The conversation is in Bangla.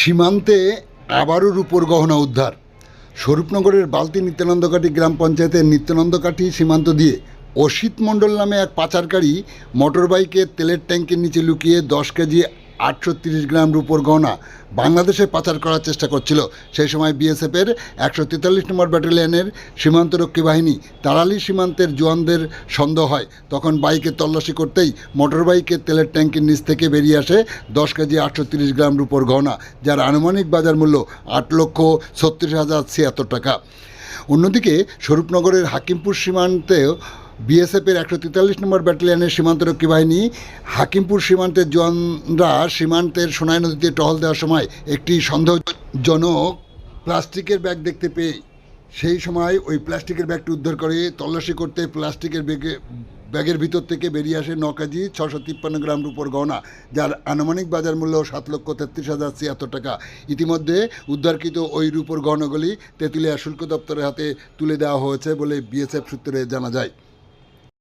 সীমান্তে আবারও রূপোর গহনা উদ্ধার। স্বরূপনগরের বালতি নিত্যানন্দকাঠি গ্রাম পঞ্চায়েতের নিত্যানন্দকাঠি সীমান্ত দিয়ে অসিত মণ্ডল নামে এক পাচারকারী মোটরবাইকে তেলের ট্যাঙ্কের নিচে লুকিয়ে 10 কেজি 830 গ্রাম রূপোর গহনা বাংলাদেশে পাচার করার চেষ্টা করছিল। সেই সময় বিএসএফের 143 নম্বর ব্যাটালিয়নের সীমান্তরক্ষী বাহিনী তাড়ালি সীমান্তের জওয়ানদের সন্দেহ হয়। তখন বাইকে তল্লাশি করতেই মোটরবাইকের তেলের ট্যাঙ্কের নিচ থেকে বেরিয়ে আসে 10 কেজি 830 গ্রাম রূপোর গহনা, যার আনুমানিক বাজার মূল্য 8,36,076 টাকা। অন্যদিকে স্বরূপনগরের হাকিমপুর সীমান্তেও বিএসএফের 143 নম্বর ব্যাটালিয়নের সীমান্তরক্ষী বাহিনী হাকিমপুর সীমান্তের জওয়ানরা সীমান্তের সোনাই নদীতে টহল দেওয়ার সময় একটি সন্দেহজনক প্লাস্টিকের ব্যাগ দেখতে পেয়ে সেই সময় ওই প্লাস্টিকের ব্যাগটি উদ্ধার করে তল্লাশি করতে প্লাস্টিকের ব্যাগের ভিতর থেকে বেরিয়ে আসে 9 কেজি 653 গ্রাম রূপোর গহনা, যার আনুমানিক বাজার মূল্য 7,33,076 টাকা। ইতিমধ্যে উদ্ধারকৃত ওই রূপোর গহনাগুলি তেঁতুলিয়া শুল্ক দপ্তরের হাতে তুলে দেওয়া হয়েছে বলে বিএসএফ সূত্রে জানা যায়।